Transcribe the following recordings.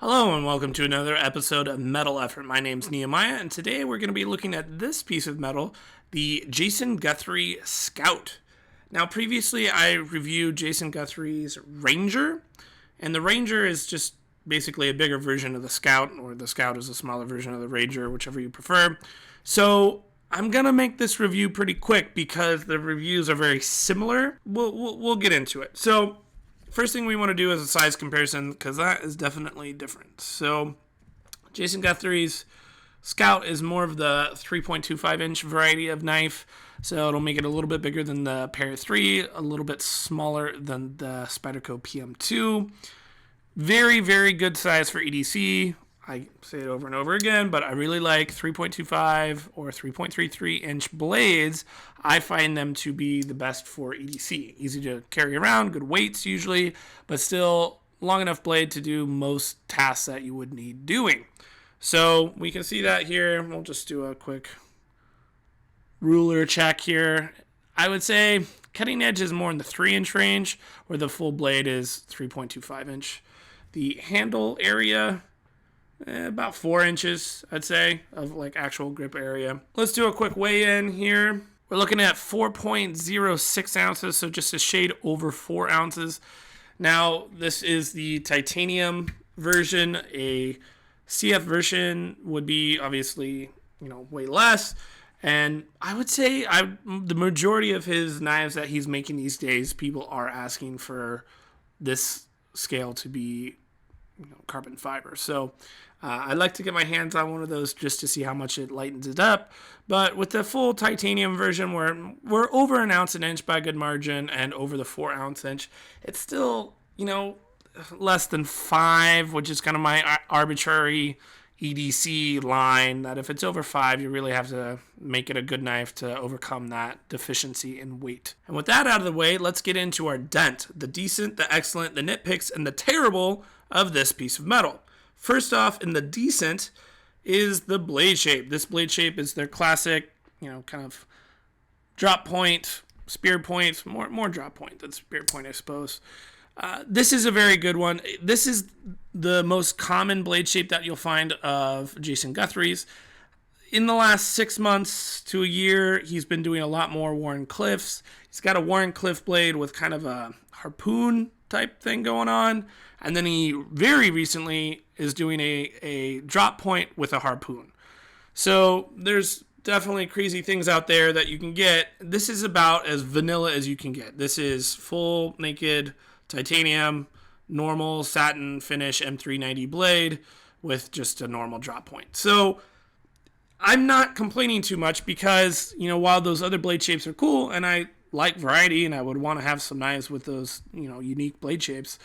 Hello and welcome to another episode of Metal Effort. My name's Nehemiah, and today we're going to be looking at this piece of metal, the Jason Guthrie Scout. Now, previously I reviewed Jason Guthrie's Ranger, and the Ranger is just basically a bigger version of the Scout, or the Scout is a smaller version of the Ranger, whichever you prefer. So I'm going to make this review pretty quick because the reviews are very similar. We'll get into it. So first thing we want to do is a size comparison because that is definitely different. So Jason Guthrie's Scout is more of the 3.25 inch variety of knife. So it'll make it a little bit bigger than the Para 3, a little bit smaller than the Spyderco PM2. Very, very good size for EDC. I say it over and over again, but I really like 3.25 or 3.33 inch blades. I find them to be the best for EDC. Easy to carry around, good weights usually, but still long enough blade to do most tasks that you would need doing. So we can see that here. We'll just do a quick ruler check here. I would say cutting edge is more in the 3-inch range, where the full blade is 3.25 inch. The handle area, about 4 inches, I'd say, of like actual grip area. Let's do a quick weigh-in here. We're looking at 4.06 ounces, so just a shade over 4 ounces. Now, this is the titanium version. A CF version would be obviously, way less. And I would say the majority of his knives that he's making these days, people are asking for this scale to be carbon fiber. So I'd like to get my hands on one of those just to see how much it lightens it up. But with the full titanium version, we're over 1 ounce an inch by a good margin, and over the 4 ounce inch, it's still, less than 5, which is kind of my arbitrary EDC line, that if it's over 5, you really have to make it a good knife to overcome that deficiency in weight. And with that out of the way, let's get into our dent, the decent, the excellent, the nitpicks, and the terrible of this piece of metal. First off, in the decent is the blade shape. This blade shape is their classic, kind of drop point, spear point, more drop point than spear point, I suppose. This is a very good one. This is the most common blade shape that you'll find of Jason Guthrie's. In the last 6 months to a year, he's been doing a lot more Warncliffs. He's got a Warncliffe blade with kind of a harpoon type thing going on. And then he very recently is doing a drop point with a harpoon. So there's definitely crazy things out there that you can get. This is about as vanilla as you can get. This is full naked titanium, normal satin finish M390 blade with just a normal drop point. So I'm not complaining too much because, while those other blade shapes are cool and I like variety and I would want to have some knives with those, unique blade shapes,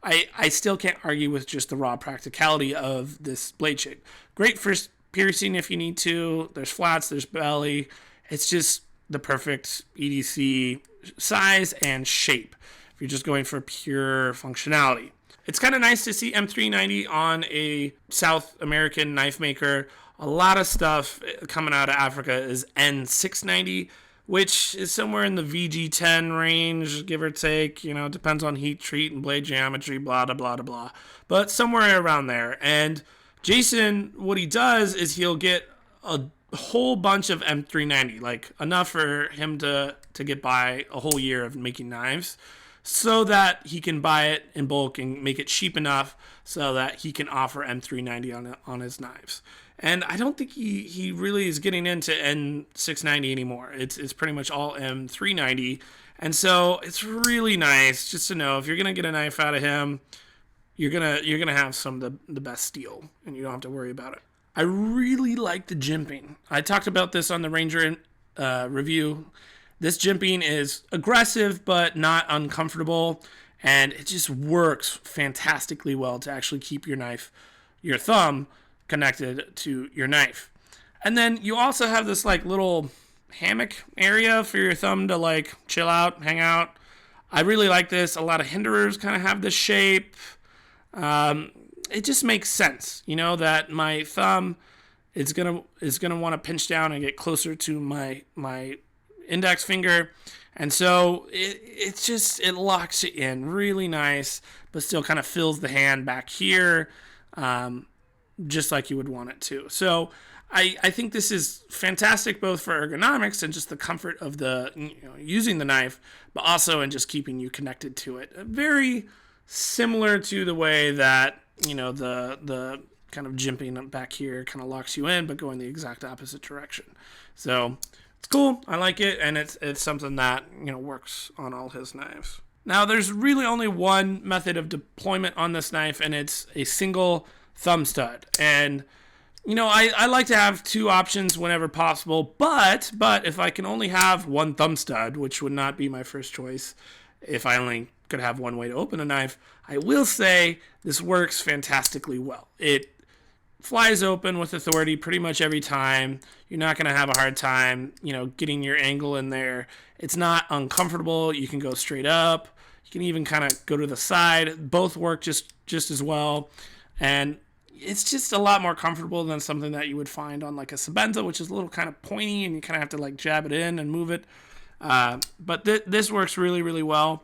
I still can't argue with just the raw practicality of this blade shape. Great for piercing if you need to. There's flats, there's belly. It's just the perfect EDC size and shape if you're just going for pure functionality. It's kind of nice to see M390 on a South American knife maker. A lot of stuff coming out of Africa is N690, which is somewhere in the VG10 range, give or take. It depends on heat treat and blade geometry, blah, blah, blah, blah. But somewhere around there. And Jason, what he does is he'll get a whole bunch of M390, like enough for him to get by a whole year of making knives, so that he can buy it in bulk and make it cheap enough so that he can offer M390 on his knives. And I don't think he really is getting into N690 anymore. It's pretty much all M390. And so it's really nice just to know if you're gonna get a knife out of him, you're gonna have some of the best steel, and you don't have to worry about it. I really like the jimping. I talked about this on the Ranger review. This jimping is aggressive but not uncomfortable, and it just works fantastically well to actually keep your thumb connected to your knife. And then you also have this like little hammock area for your thumb to like chill out, hang out. I really like this. A lot of hinderers kind of have this shape. It just makes sense, that my thumb is gonna want to pinch down and get closer to my index finger, and so it locks it in really nice, but still kind of fills the hand back here. just like you would want it to. So I think this is fantastic both for ergonomics and just the comfort of using the knife, but also in just keeping you connected to it. Very similar to the way that the kind of jimping back here kind of locks you in, but going the exact opposite direction. So it's cool. I like it, and it's something that works on all his knives. Now, there's really only one method of deployment on this knife, and it's a single thumb stud. And I like to have two options whenever possible, but if I can only have one thumb stud, which would not be my first choice if I only could have one way to open a knife, I will say this works fantastically well. It flies open with authority pretty much every time. You're not going to have a hard time, getting your angle in there. It's not uncomfortable. You can go straight up. You can even kind of go to the side. Both work just as well. And it's just a lot more comfortable than something that you would find on like a Sebenza, which is a little kind of pointy and you kind of have to like jab it in and move it. But this works really, really well.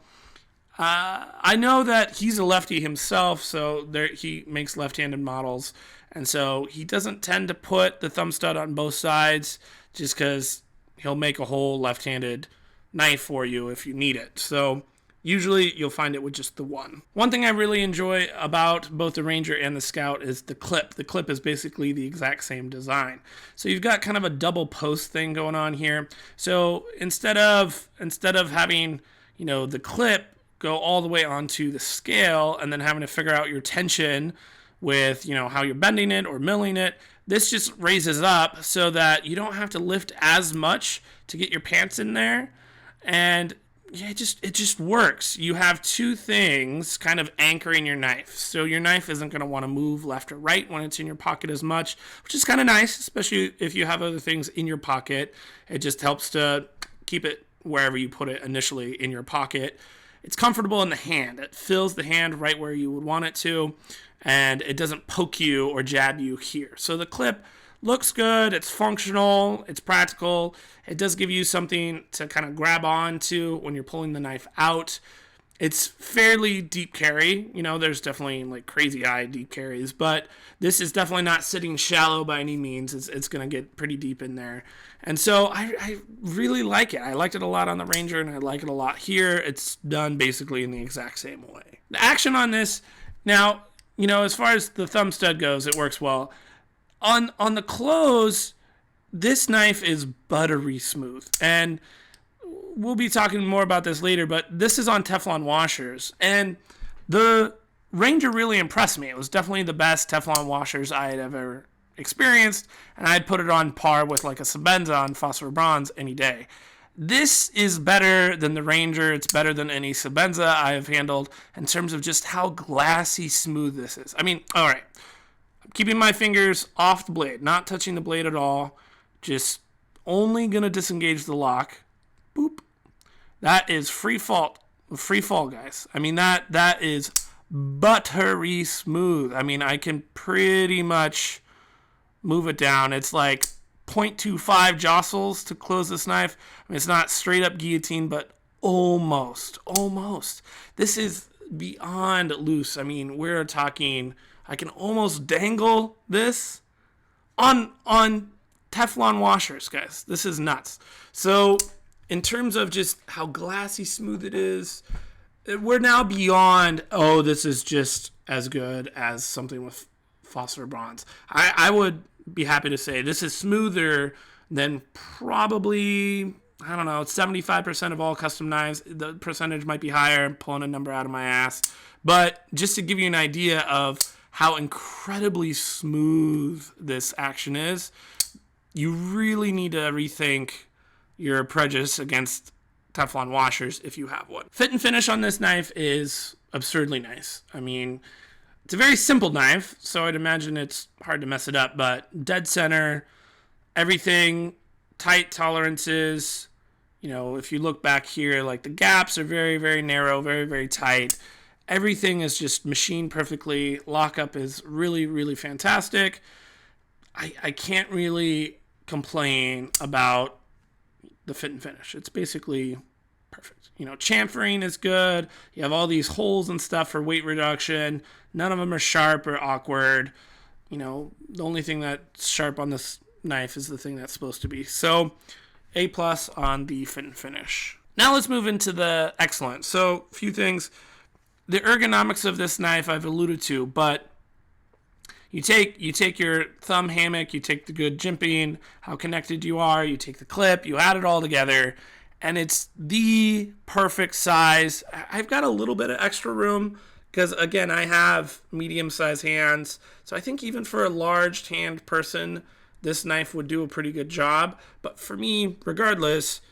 I know that he's a lefty himself, so he makes left-handed models. And so he doesn't tend to put the thumb stud on both sides just because he'll make a whole left-handed knife for you if you need it. So usually you'll find it with just the one. One thing I really enjoy about both the Ranger and the Scout is the clip. The clip is basically the exact same design. So you've got kind of a double post thing going on here. So instead of having, the clip go all the way onto the scale and then having to figure out your tension with, how you're bending it or milling it, this just raises up so that you don't have to lift as much to get your pants in there. And yeah, it just works. You have two things kind of anchoring your knife. So your knife isn't going to want to move left or right when it's in your pocket as much, which is kind of nice, especially if you have other things in your pocket. It just helps to keep it wherever you put it initially in your pocket. It's comfortable in the hand. It fills the hand right where you would want it to, and it doesn't poke you or jab you here. So the clip looks good, it's functional, it's practical. It does give you something to kind of grab on to when you're pulling the knife out. It's fairly deep carry. There's definitely like crazy high deep carries, but this is definitely not sitting shallow by any means. It's going to get pretty deep in there. And so I really like it. I liked it a lot on the Ranger, and I like it a lot here. It's done basically in the exact same way. The action on this, now, as far as the thumb stud goes, it works well. On the close, this knife is buttery smooth. And we'll be talking more about this later, but this is on Teflon washers. And the Ranger really impressed me. It was definitely the best Teflon washers I had ever experienced, and I'd put it on par with like a Sebenza on phosphor bronze any day. This is better than the Ranger. It's better than any Sebenza I have handled in terms of just how glassy smooth this is. I mean, all right, I'm keeping my fingers off the blade, not touching the blade at all, just only gonna disengage the lock. Boop. That is free fall, guys. I mean, that is buttery smooth. I mean, I can pretty much move it down. It's like 0.25 jostles to close this knife. I mean, it's not straight up guillotine, but almost. This is beyond loose. I mean, we're talking, I can almost dangle this on Teflon washers, guys. This is nuts. So in terms of just how glassy smooth it is, we're now beyond, this is just as good as something with phosphor bronze. I would be happy to say this is smoother than probably, 75% of all custom knives. The percentage might be higher. I'm pulling a number out of my ass. But just to give you an idea of how incredibly smooth this action is, you really need to rethink your prejudice against Teflon washers if you have one. Fit and finish on this knife is absurdly nice. I mean, it's a very simple knife, so I'd imagine it's hard to mess it up, but dead center, everything, tight tolerances. If you look back here, like the gaps are very, very narrow, very, very tight. Everything is just machined perfectly. Lockup is really, really fantastic. I can't really complain about the fit and finish. It's basically Perfect. Chamfering is good. You have all these holes and stuff for weight reduction. None of them are sharp or awkward. The only thing that's sharp on this knife is the thing that's supposed to be. So, A+ on the fit and finish. Now let's move into the excellent. So, a few things. The ergonomics of this knife I've alluded to, but you take your thumb hammock, you take the good jimping, how connected you are, you take the clip, you add it all together, and it's the perfect size. I've got a little bit of extra room because, again, I have medium-sized hands, so I think even for a large-hand person, this knife would do a pretty good job. But for me, regardless,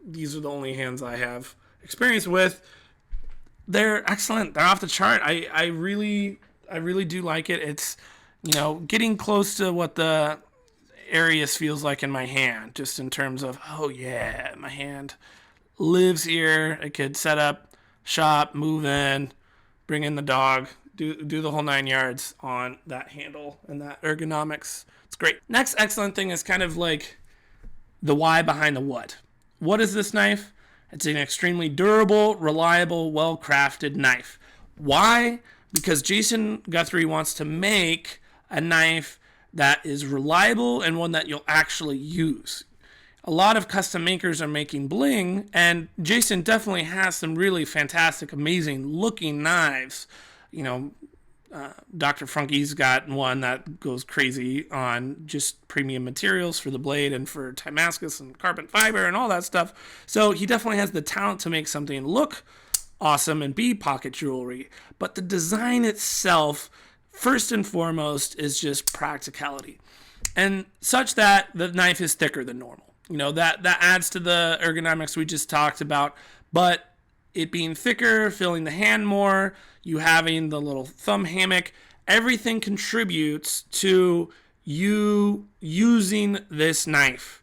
these are the only hands I have experience with. They're excellent. They're off the chart. I really do like it. It's, getting close to what the Arius feels like in my hand, just in terms of, oh yeah, my hand lives here. I could set up shop, move in, bring in the dog, do the whole 9 yards on that handle and that ergonomics. It's great. Next excellent thing is kind of like the why behind the what. What is this knife? It's an extremely durable, reliable, well-crafted knife. Why? Because Jason Guthrie wants to make a knife that is reliable and one that you'll actually use. A lot of custom makers are making bling, and Jason definitely has some really fantastic, amazing looking knives. Dr. Funky's got one that goes crazy on just premium materials for the blade and for Damascus and carbon fiber and all that stuff. So he definitely has the talent to make something look awesome and be pocket jewelry. But the design itself, first and foremost, is just practicality. And such that the knife is thicker than normal. That adds to the ergonomics we just talked about. But it being thicker, filling the hand more, you having the little thumb hammock, everything contributes to you using this knife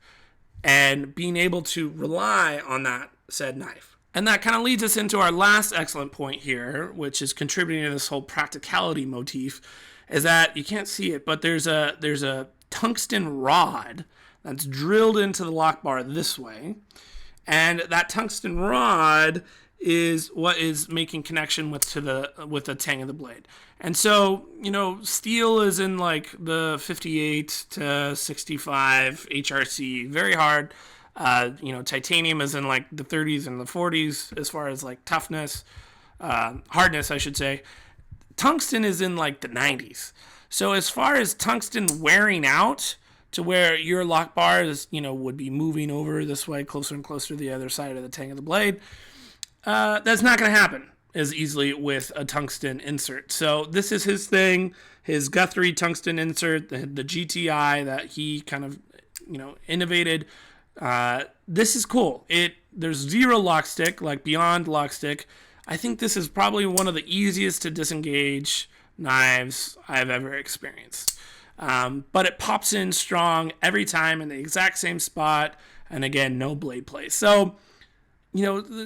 and being able to rely on that said knife. And that kind of leads us into our last excellent point here, which is contributing to this whole practicality motif, is that you can't see it, but there's a tungsten rod that's drilled into the lock bar this way. And that tungsten rod is what is making connection with the tang of the blade. And so, steel is in like the 58 to 65 HRC, very hard. Titanium is in like the 30s and the 40s as far as like toughness, hardness, I should say. Tungsten is in like the 90s. So as far as tungsten wearing out to where your lock bar is, would be moving over this way, closer and closer to the other side of the tang of the blade, that's not going to happen as easily with a tungsten insert. So this is his thing, his Guthrie tungsten insert, the GTI that he kind of, innovated. This is cool. There's zero lock stick, like beyond lock stick. I think this is probably one of the easiest to disengage knives I've ever experienced. But it pops in strong every time in the exact same spot. And again, no blade play. So,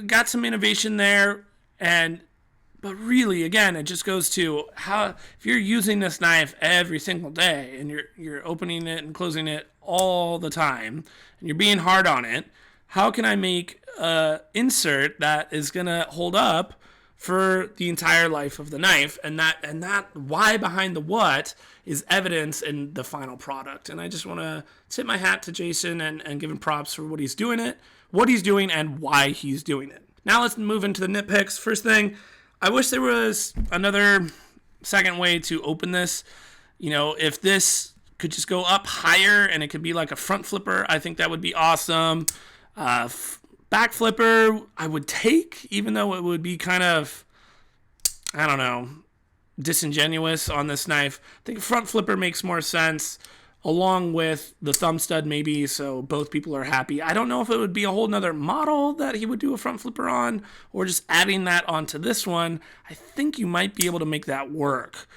got some innovation there. But really, again, it just goes to how, if you're using this knife every single day and you're opening it and closing it all the time and you're being hard on it, how can I make an insert that is going to hold up for the entire life of the knife? And that why behind the what is evidence in the final product. And I just want to tip my hat to Jason and give him props for what he's doing and why he's doing it. Now let's move into the nitpicks. First thing, I wish there was another second way to open this. If this could just go up higher and it could be like a front flipper, I think that would be awesome. Back flipper, I would take, even though it would be kind of, I don't know, disingenuous on this knife. I think front flipper makes more sense, along with the thumb stud maybe, so both people are happy. I don't know if it would be a whole nother model that he would do a front flipper on, or just adding that onto this one. I think you might be able to make that work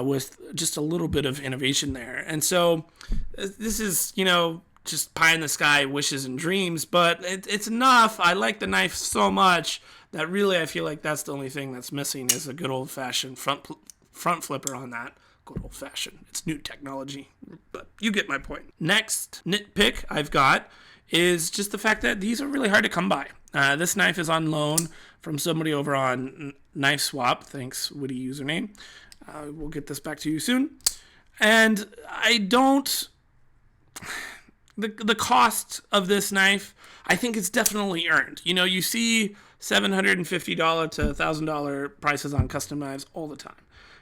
with just a little bit of innovation there. And so this is, just pie in the sky wishes and dreams, but it's enough. I like the knife so much that really I feel like that's the only thing that's missing is a good old-fashioned front flipper on that. Good old-fashioned. It's new technology, but you get my point. Next nitpick I've got is just the fact that these are really hard to come by. This knife is on loan from somebody over on Knife Swap. Thanks, witty username. We'll get this back to you soon. And I don't... The cost of this knife, I think it's definitely earned. You know, you see $750 to $1,000 prices on custom knives all the time.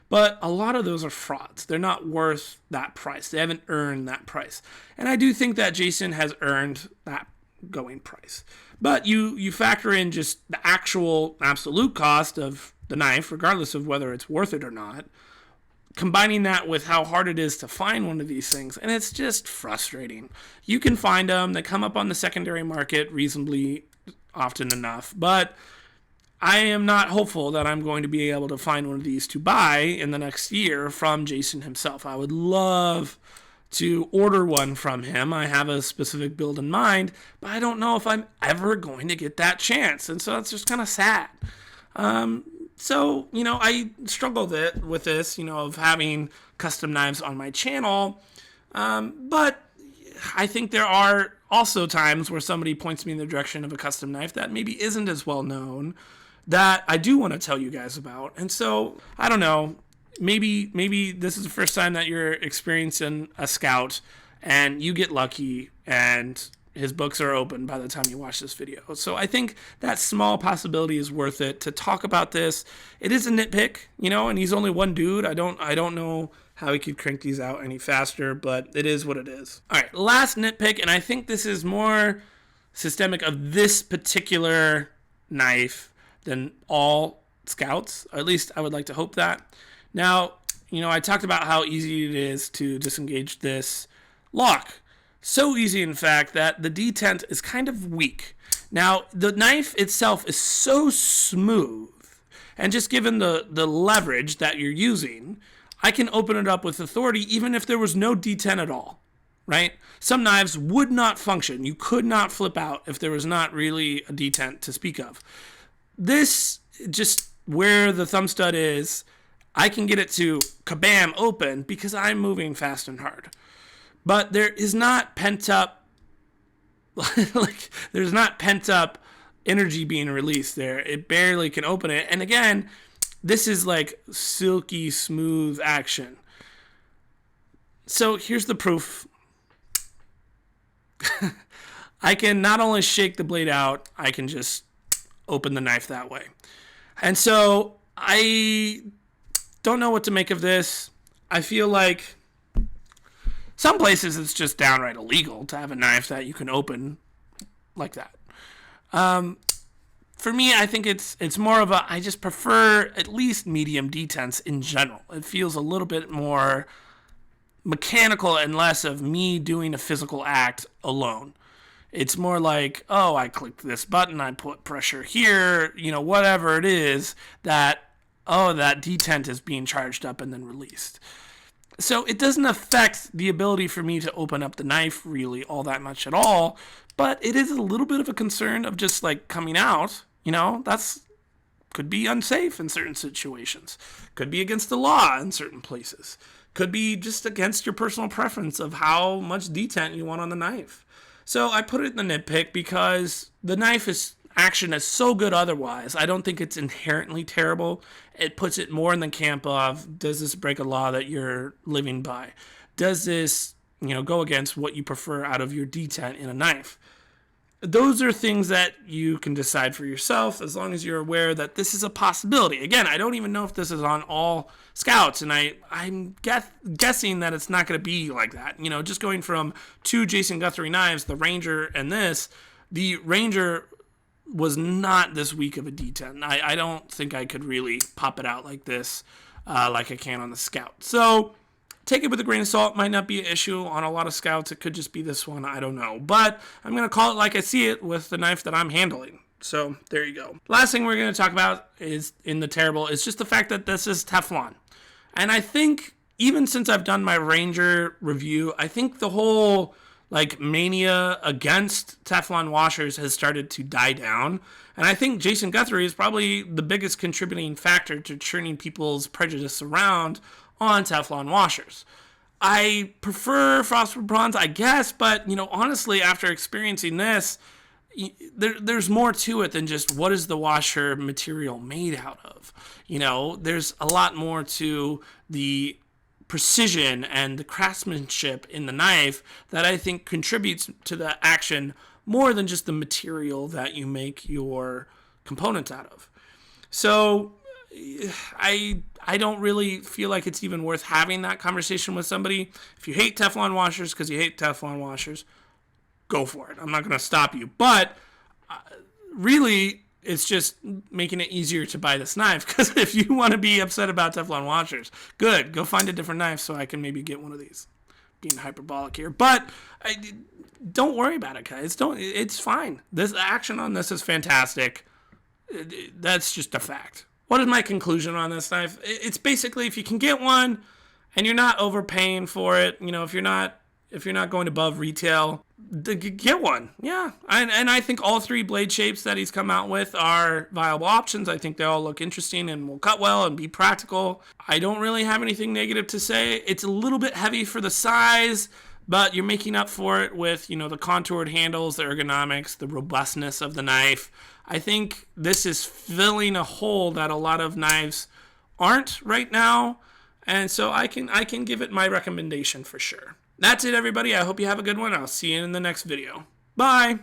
But a lot of those are frauds. They're not worth that price. They haven't earned that price. And I do think that Jason has earned that going price. But you factor in just the actual absolute cost of the knife, regardless of whether it's worth it or not, combining that with how hard it is to find one of these things, and it's just frustrating. You can find them. They come up on the secondary market reasonably often enough, but I am not hopeful that I'm going to be able to find one of these to buy in the next year from Jason himself. I would love to order one from him. I have a specific build in mind, but I don't know if I'm ever going to get that chance, and so it's just kind of sad. So, you know, I struggle with this, you know, of having custom knives on my channel, but I think there are also times where somebody points me in the direction of a custom knife that maybe isn't as well known that I do want to tell you guys about. And so, I don't know, maybe this is the first time that you're experiencing a Scout and you get lucky and his books are open by the time you watch this video. So I think that small possibility is worth it to talk about this. It is a nitpick, you know, and he's only one dude. I don't know how he could crank these out any faster, but it is what it is. All right, last nitpick, and I think this is more systemic of this particular knife than all Scouts. Or at least I would like to hope that. Now, you know, I talked about how easy it is to disengage this lock. So easy, in fact, that the detent is kind of weak. Now, the knife itself is so smooth, and just given the leverage that you're using, I can open it up with authority even if there was no detent at all, right? Some knives would not function. You could not flip out if there was not really a detent to speak of. This, just where the thumb stud is, I can get it to kabam open because I'm moving fast and hard. But there is not pent up, there's not pent up energy being released there. It barely can open it. And again, this is like silky smooth action. So here's the proof. I can not only shake the blade out, I can just open the knife that way. And so I don't know what to make of this. I feel like some places it's just downright illegal to have a knife that you can open like that. For me, I think it's more of I just prefer at least medium detents in general. It feels a little bit more mechanical and less of me doing a physical act alone. It's more like, oh, I clicked this button, I put pressure here, you know, whatever it is that, oh, that detent is being charged up and then released. So it doesn't affect the ability for me to open up the knife really all that much at all, but it is a little bit of a concern of just like coming out, you know, could be unsafe in certain situations, could be against the law in certain places, could be just against your personal preference of how much detent you want on the knife. So I put it in the nitpick because the knife action is so good otherwise. I don't think it's inherently terrible. It puts it more in the camp of, does this break a law that you're living by? Does this, you know, go against what you prefer out of your detent in a knife? Those are things that you can decide for yourself as long as you're aware that this is a possibility. Again, I don't even know if this is on all Scouts, and I'm guessing that it's not going to be like that. You know, just going from two Jason Guthrie knives, the Ranger and this, the Ranger was not this weak of a detent. I don't think I could really pop it out like this, like I can on the Scout. So take it with a grain of salt. Might not be an issue on a lot of Scouts. It could just be this one. I don't know. But I'm going to call it like I see it with the knife that I'm handling. So there you go. Last thing we're going to talk about is in the terrible is just the fact that this is Teflon. And I think even since I've done my Ranger review, I think the whole like mania against Teflon washers has started to die down. And I think Jason Guthrie is probably the biggest contributing factor to turning people's prejudice around on Teflon washers. I prefer frostproof bronze, I guess, but you know, honestly, after experiencing this, there's more to it than just what is the washer material made out of. There's a lot more to the precision and the craftsmanship in the knife that I think contributes to the action more than just the material that you make your components out of. So I don't really feel like it's even worth having that conversation with somebody. If you hate Teflon washers because you hate Teflon washers, go for it. I'm not going to stop you. But really, it's just making it easier to buy this knife, because if you want to be upset about Teflon washers, good. Go find a different knife so I can maybe get one of these. Being hyperbolic here. But don't worry about it, guys. It's fine. This action on this is fantastic. That's just a fact. What is my conclusion on this knife? It's basically, if you can get one and you're not overpaying for it, if you're not going above retail, get one. Yeah. And I think all three blade shapes that he's come out with are viable options. I think they all look interesting and will cut well and be practical. I don't really have anything negative to say. It's a little bit heavy for the size, but you're making up for it with, the contoured handles, the ergonomics, the robustness of the knife. I think this is filling a hole that a lot of knives aren't right now. And so I can give it my recommendation for sure. That's it, everybody. I hope you have a good one. I'll see you in the next video. Bye.